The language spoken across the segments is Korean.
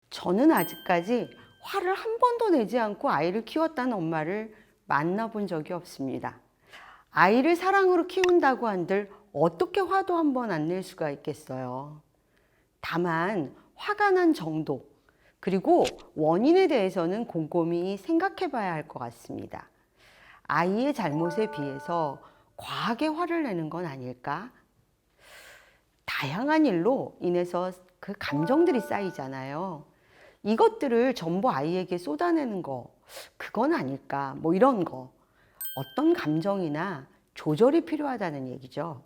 저는 아직까지 화를 한 번도 내지 않고 아이를 키웠다는 엄마를 만나본 적이 없습니다. 아이를 사랑으로 키운다고 한들 어떻게 화도 한 번 안 낼 수가 있겠어요. 다만 화가 난 정도, 그리고 원인에 대해서는 곰곰이 생각해 봐야 할 것 같습니다. 아이의 잘못에 비해서 과하게 화를 내는 건 아닐까? 다양한 일로 인해서 그 감정들이 쌓이잖아요. 이것들을 전부 아이에게 쏟아내는 거, 그건 아닐까? 뭐 이런 거. 어떤 감정이나 조절이 필요하다는 얘기죠.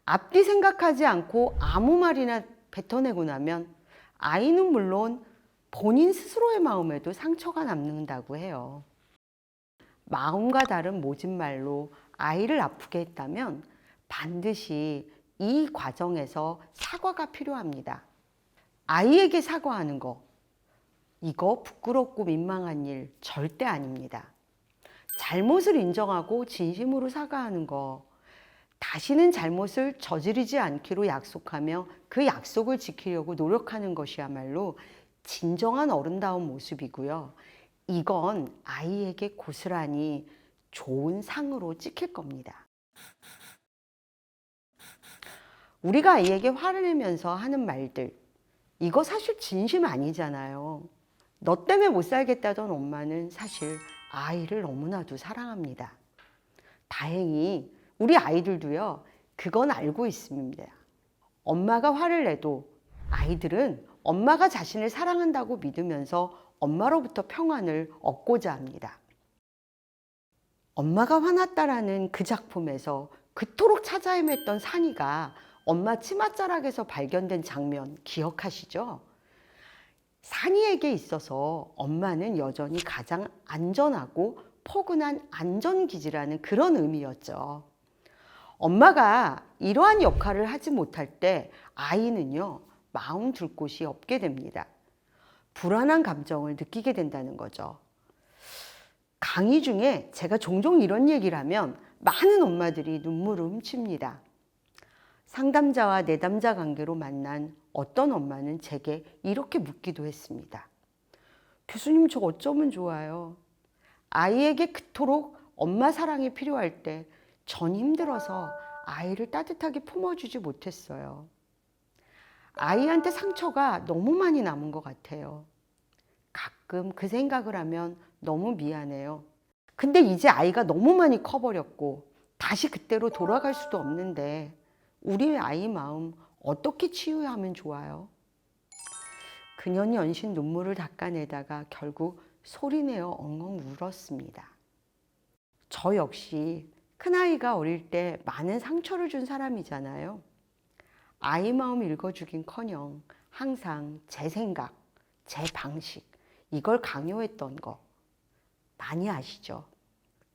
앞뒤 생각하지 않고 아무 말이나 뱉어내고 나면 아이는 물론 본인 스스로의 마음에도 상처가 남는다고 해요. 마음과 다른 모진 말로 아이를 아프게 했다면 반드시 이 과정에서 사과가 필요합니다. 아이에게 사과하는 거, 이거 부끄럽고 민망한 일 절대 아닙니다. 잘못을 인정하고 진심으로 사과하는 거, 다시는 잘못을 저지르지 않기로 약속하며 그 약속을 지키려고 노력하는 것이야말로 진정한 어른다운 모습이고요. 이건 아이에게 고스란히 좋은 상으로 찍힐 겁니다. 우리가 아이에게 화를 내면서 하는 말들, 이거 사실 진심 아니잖아요. 너 때문에 못 살겠다던 엄마는 사실 아이를 너무나도 사랑합니다. 다행히 우리 아이들도요, 그건 알고 있습니다. 엄마가 화를 내도 아이들은 엄마가 자신을 사랑한다고 믿으면서 엄마로부터 평안을 얻고자 합니다. 엄마가 화났다라는 그 작품에서 그토록 찾아 헤맸던 산이가 엄마 치맛자락에서 발견된 장면 기억하시죠? 산이에게 있어서 엄마는 여전히 가장 안전하고 포근한 안전기지라는 그런 의미였죠. 엄마가 이러한 역할을 하지 못할 때 아이는요, 마음 둘 곳이 없게 됩니다. 불안한 감정을 느끼게 된다는 거죠. 강의 중에 제가 종종 이런 얘기를 하면 많은 엄마들이 눈물을 훔칩니다. 상담자와 내담자 관계로 만난 어떤 엄마는 제게 이렇게 묻기도 했습니다. 교수님, 저 어쩌면 좋아요? 아이에게 그토록 엄마 사랑이 필요할 때 전 힘들어서 아이를 따뜻하게 품어주지 못했어요. 아이한테 상처가 너무 많이 남은 것 같아요. 가끔 그 생각을 하면 너무 미안해요. 근데 이제 아이가 너무 많이 커버렸고 다시 그때로 돌아갈 수도 없는데 우리 아이 마음 어떻게 치유하면 좋아요? 그녀는 연신 눈물을 닦아내다가 결국 소리내어 엉엉 울었습니다. 저 역시 큰아이가 어릴 때 많은 상처를 준 사람이잖아요. 아이 마음 읽어주긴커녕 항상 제 생각, 제 방식, 이걸 강요했던 거 많이 아시죠?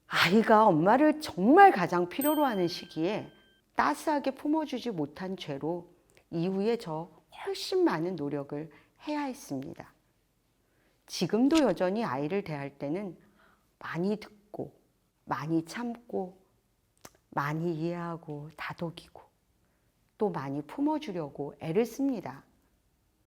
아이가 엄마를 정말 가장 필요로 하는 시기에 따스하게 품어주지 못한 죄로 이후에 저 훨씬 많은 노력을 해야 했습니다. 지금도 여전히 아이를 대할 때는 많이 듣고, 많이 참고, 많이 이해하고 다독이고 또 많이 품어주려고 애를 씁니다.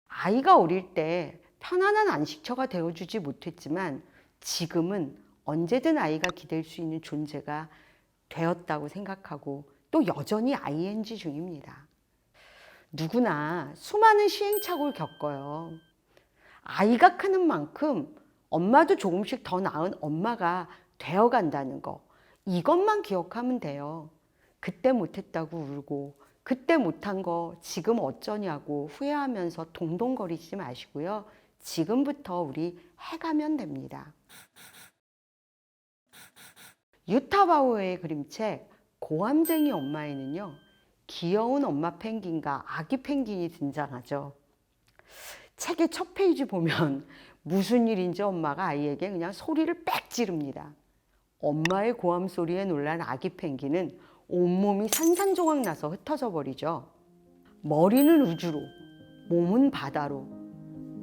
아이가 어릴 때 편안한 안식처가 되어주지 못했지만 지금은 언제든 아이가 기댈 수 있는 존재가 되었다고 생각하고 또 여전히 ING 중입니다. 누구나 수많은 시행착오를 겪어요. 아이가 크는 만큼 엄마도 조금씩 더 나은 엄마가 되어간다는 거, 이것만 기억하면 돼요. 그때 못했다고 울고 그때 못한 거 지금 어쩌냐고 후회하면서 동동거리지 마시고요. 지금부터 우리 해가면 됩니다. 유타 바우어의 그림책 고함쟁이 엄마에는요, 귀여운 엄마 펭귄과 아기 펭귄이 등장하죠. 책의 첫 페이지 보면 무슨 일인지 엄마가 아이에게 그냥 소리를 빽 지릅니다. 엄마의 고함 소리에 놀란 아기 펭귄은 온몸이 산산조각 나서 흩어져 버리죠. 머리는 우주로, 몸은 바다로,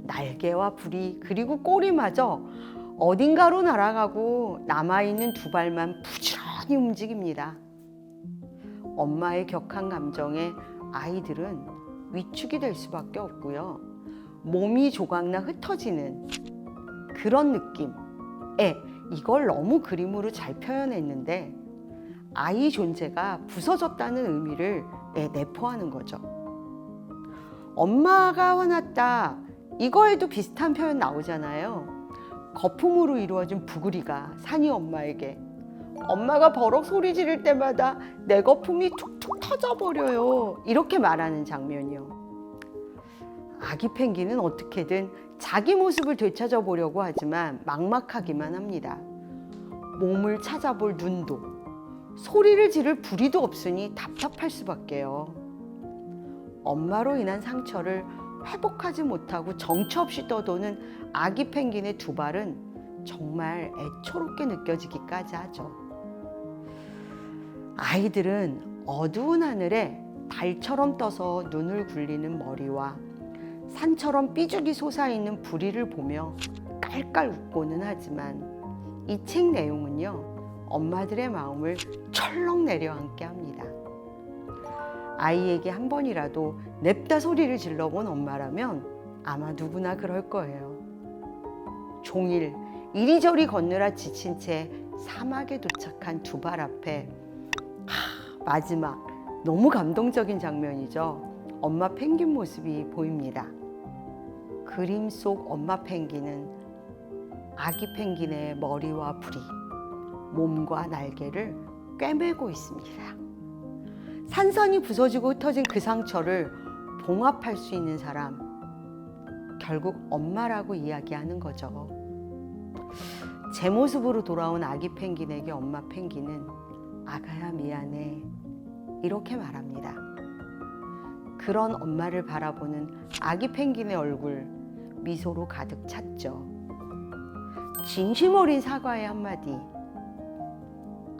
날개와 부리 그리고 꼬리마저 어딘가로 날아가고 남아있는 두 발만 부지런히 움직입니다. 엄마의 격한 감정에 아이들은 위축이 될 수밖에 없고요. 몸이 조각나 흩어지는 그런 느낌. 이걸 너무 그림으로 잘 표현했는데 아이 존재가 부서졌다는 의미를 내포하는 거죠. 엄마가 화났다. 이거에도 비슷한 표현 나오잖아요. 거품으로 이루어진 부구리가 산이 엄마에게 엄마가 버럭 소리 지를 때마다 내 거품이 툭툭 터져버려요. 이렇게 말하는 장면이요. 아기 펭귄은 어떻게든 자기 모습을 되찾아 보려고 하지만 막막하기만 합니다. 몸을 찾아볼 눈도 소리를 지를 부리도 없으니 답답할 수밖에요. 엄마로 인한 상처를 회복하지 못하고 정처 없이 떠도는 아기 펭귄의 두 발은 정말 애처롭게 느껴지기까지 하죠. 아이들은 어두운 하늘에 달처럼 떠서 눈을 굴리는 머리와 산처럼 삐죽이 솟아있는 부리를 보며 깔깔 웃고는 하지만 이 책 내용은요, 엄마들의 마음을 철렁 내려앉게 합니다. 아이에게 한 번이라도 냅다 소리를 질러본 엄마라면 아마 누구나 그럴 거예요. 종일 이리저리 걷느라 지친 채 사막에 도착한 두 발 앞에 마지막 너무 감동적인 장면이죠. 엄마 펭귄 모습이 보입니다. 그림 속 엄마 펭귄은 아기 펭귄의 머리와 부리, 몸과 날개를 꿰매고 있습니다. 산산이 부서지고 흩어진 그 상처를 봉합할 수 있는 사람, 결국 엄마라고 이야기하는 거죠. 제 모습으로 돌아온 아기 펭귄에게 엄마 펭귄은 아가야 미안해 이렇게 말합니다. 그런 엄마를 바라보는 아기 펭귄의 얼굴 미소로 가득 찼죠. 진심 어린 사과의 한마디,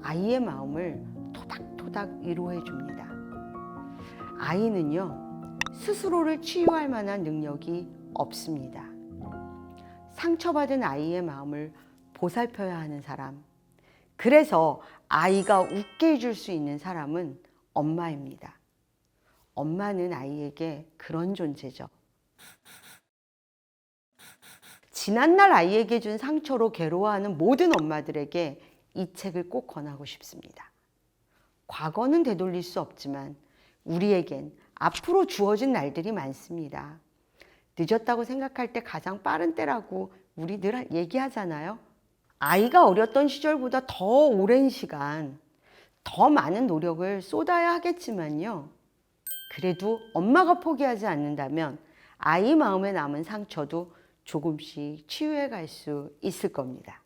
아이의 마음을 토닥토닥 위로해 줍니다. 아이는요, 스스로를 치유할 만한 능력이 없습니다. 상처받은 아이의 마음을 보살펴야 하는 사람, 그래서 아이가 웃게 해줄 수 있는 사람은 엄마입니다. 엄마는 아이에게 그런 존재죠. 지난날 아이에게 준 상처로 괴로워하는 모든 엄마들에게 이 책을 꼭 권하고 싶습니다. 과거는 되돌릴 수 없지만 우리에겐 앞으로 주어진 날들이 많습니다. 늦었다고 생각할 때 가장 빠른 때라고 우리 늘 얘기하잖아요. 아이가 어렸던 시절보다 더 오랜 시간, 더 많은 노력을 쏟아야 하겠지만요. 그래도 엄마가 포기하지 않는다면 아이 마음에 남은 상처도 조금씩 치유해 갈 수 있을 겁니다.